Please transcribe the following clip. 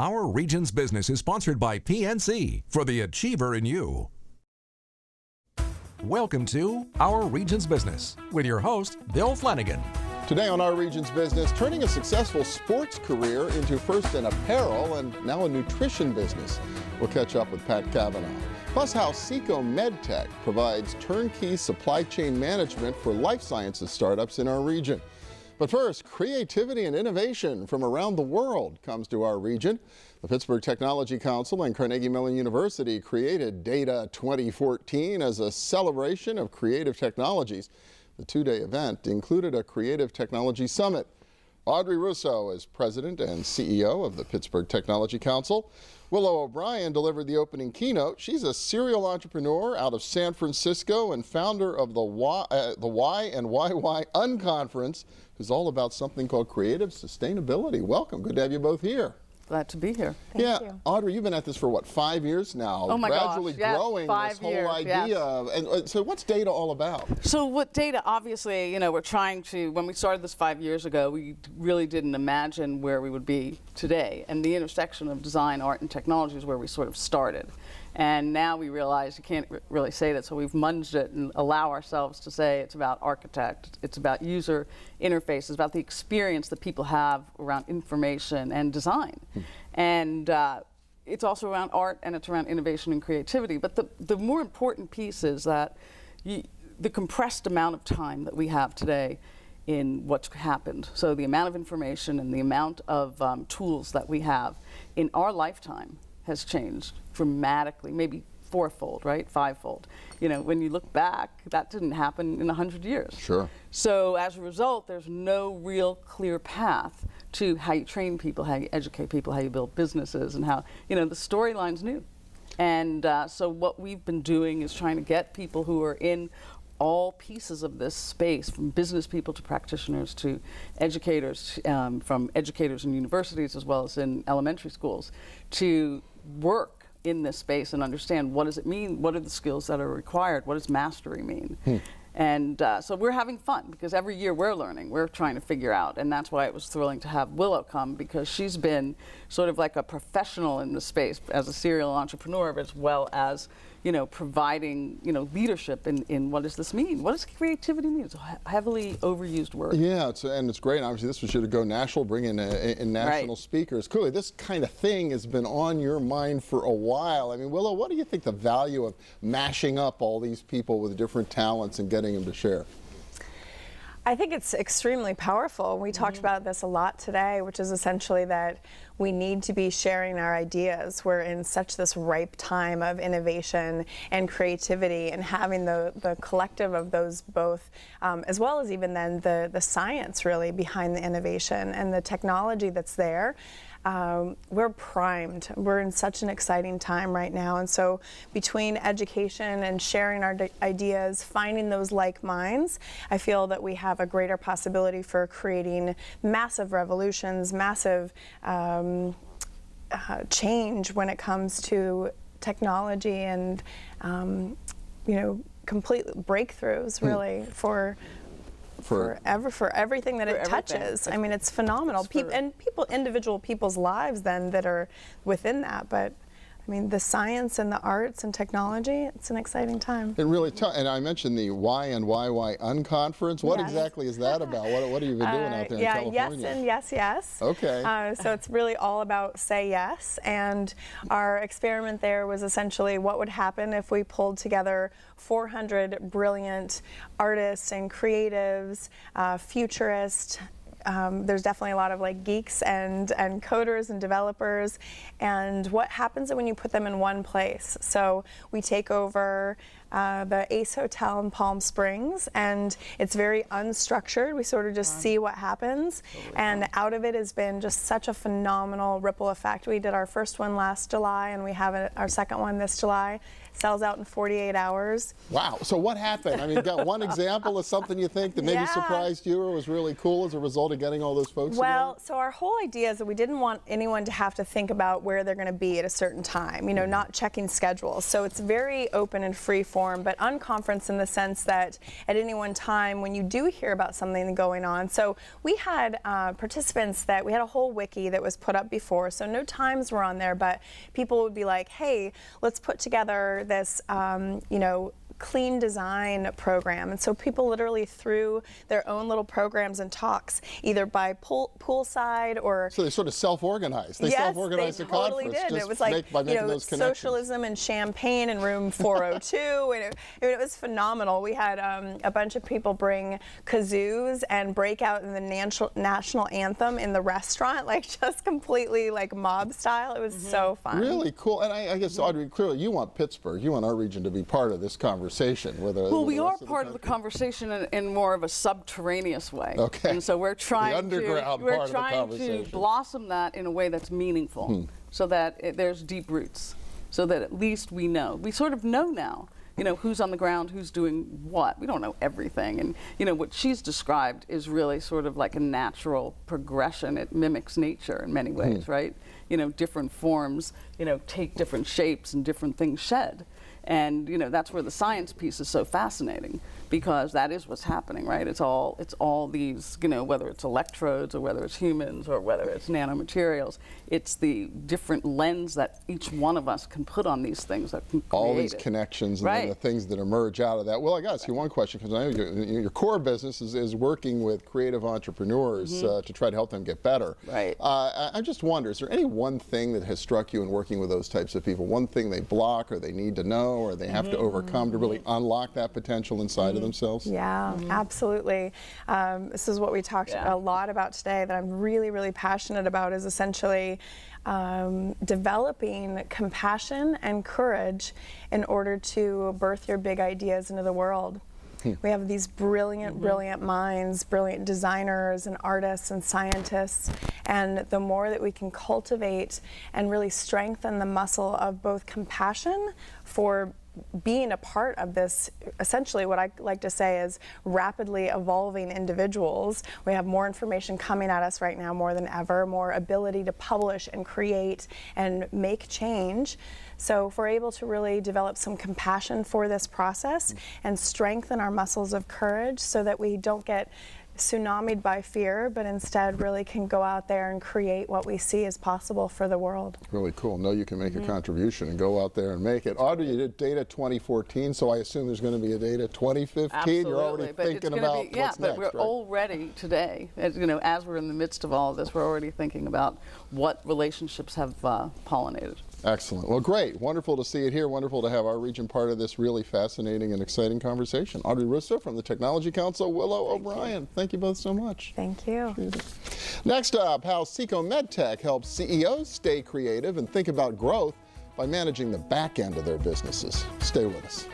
Our Region's Business is sponsored by PNC for the Achiever in You. Welcome to Our Region's Business with your host, Bill Flanagan. Today on Our Region's Business, turning a successful sports career into first an apparel and now a nutrition business. We'll catch up with Pat Cavanaugh. Plus how Seco MedTech provides turnkey supply chain management for life sciences startups in our region. But first, creativity and innovation from around the world comes to our region. The Pittsburgh Technology Council and Carnegie Mellon University created Data 2014 as a celebration of creative technologies. The two-day event included a Creative Technology Summit. O'Brien Russo is president and CEO of the Pittsburgh Technology Council. Willow O'Brien delivered the opening keynote. She's a serial entrepreneur out of San Francisco and founder of the Y and YY Unconference, who's all about something called creative sustainability. Welcome. Good to have you both here. Glad to be here. Thank you. Audrey, you've been at this for what, 5 years now? Oh my Gradually gosh, growing this whole years, idea. yes. And so what's Data all about? So what Data, obviously, we're trying to, when we started this 5 years ago, we really didn't imagine where we would be today. And the intersection of design, art, and technology is where we sort of started. And now we realize you can't really say that, so we've munged it and allow ourselves to say it's about architect, it's about user interface, it's about the experience that people have around information and design. And it's also around art, and it's around innovation and creativity. But the more important piece is that the compressed amount of time that we have today in what's happened. So the amount of information and the amount of tools that we have in our lifetime has changed dramatically, maybe fourfold, right? Fivefold. When you look back, that didn't happen in 100 years. Sure. So as a result, there's no real clear path to how you train people, how you educate people, how you build businesses, and how, the storyline's new. And so what we've been doing is trying to get people who are in all pieces of this space, from business people to practitioners to educators, from educators in universities as well as in elementary schools, to work in this space and understand what does it mean, what are the skills that are required, what does mastery mean. And so we're having fun because every year we're learning, we're trying to figure out, and that's why it was thrilling to have Willow come, because she's been sort of like a professional in the space as a serial entrepreneur, as well as providing leadership in what does this mean? What does creativity mean? It's a heavily overused word. Yeah, and it's great. Obviously, this was sure to go national, bring in national speakers. Clearly, this kind of thing has been on your mind for a while. I mean, Willow, what do you think the value of mashing up all these people with different talents and getting them to share? I think it's extremely powerful. We talked about this a lot today, which is essentially that we need to be sharing our ideas. We're in such this ripe time of innovation and creativity, and having the collective of those both, as well as even then the science really behind the innovation and the technology that's there. We're primed. We're in such an exciting time right now, and so between education and sharing our ideas, finding those like minds, I feel that we have a greater possibility for creating massive revolutions, massive change when it comes to technology and complete breakthroughs really for everything that it touches. I mean, it's phenomenal. Individual people's lives then that are within that, but I mean, the science and the arts and technology, it's an exciting time. It really, and I mentioned the Y and YY Unconference. What exactly is that about? What have you been doing out there in California? Yes and yes, yes. Okay. So it's really all about say yes, and our experiment there was essentially what would happen if we pulled together 400 brilliant artists and creatives, futurists. There's definitely a lot of geeks and coders and developers, and what happens when you put them in one place. So we take over the Ace Hotel in Palm Springs, and it's very unstructured. We sort of just see what happens, and out of it has been just such a phenomenal ripple effect. We did our first one last July, and we have our second one this July. Sells out in 48 hours. Wow. So what happened? I mean, got one example of something you think that maybe surprised you or was really cool as a result of getting all those folks together? So our whole idea is that we didn't want anyone to have to think about where they're going to be at a certain time, not checking schedules. So it's very open and free form. form, but unconference in the sense that at any one time when you do hear about something going on. So we had participants that we had a whole wiki that was put up before, so no times were on there, but people would be like, hey, let's put together this, clean design program. And so people literally threw their own little programs and talks, either by poolside or... So they sort of self-organized. They yes, self-organized they the totally conference. did. It was like, by making those connections. socialism and champagne in room 402. And it was phenomenal. We had a bunch of people bring kazoos and break out in the national anthem in the restaurant, like just completely like mob style. It was so fun. Really cool. And I guess, Audrey, clearly you want Pittsburgh, you want our region to be part of this conversation. Well, we are part of the conversation in more of a subterraneous way. Okay. And so we're trying to blossom that in a way that's meaningful, so that there's deep roots, so that at least we know. We sort of know now, who's on the ground, who's doing what. We don't know everything. And, what she's described is really sort of like a natural progression. It mimics nature in many ways, right? Different forms, take different shapes and different things shed. And that's where the science piece is so fascinating, because that is what's happening, right? It's all these, whether it's electrodes or whether it's humans or whether it's nanomaterials, it's the different lens that each one of us can put on these things that can create all these connections and then the things that emerge out of that. Well, I got to ask you one question, because I know your core business is working with creative entrepreneurs to try to help them get better. Right. I just wonder, is there any one thing that has struck you in working with those types of people? One thing they block or they need to know or they have to overcome to really unlock that potential inside of themselves? Yeah, absolutely. This is what we talked a lot about today that I'm really, really passionate about, is essentially developing compassion and courage in order to birth your big ideas into the world. We have these brilliant, brilliant minds, brilliant designers and artists and scientists, and the more that we can cultivate and really strengthen the muscle of both compassion for being a part of this, essentially what I like to say is rapidly evolving individuals. We have more information coming at us right now more than ever, more ability to publish and create and make change. So if we're able to really develop some compassion for this process and strengthen our muscles of courage so that we don't get tsunamied by fear, but instead really can go out there and create what we see as possible for the world. Really cool. Know you can make a contribution and go out there and make it. Audrey, you did Data 2014, so I assume there's going to be a Data 2015. Absolutely. You're already thinking about what's next, but we're already today, as we're in the midst of all of this, we're already thinking about what relationships have pollinated. Excellent. Well, great. Wonderful to see it here. Wonderful to have our region part of this really fascinating and exciting conversation. Audrey Russo from the Technology Council, Willow O'Brien. Thank you both so much. Thank you. Next up, how Seco MedTech helps CEOs stay creative and think about growth by managing the back end of their businesses. Stay with us.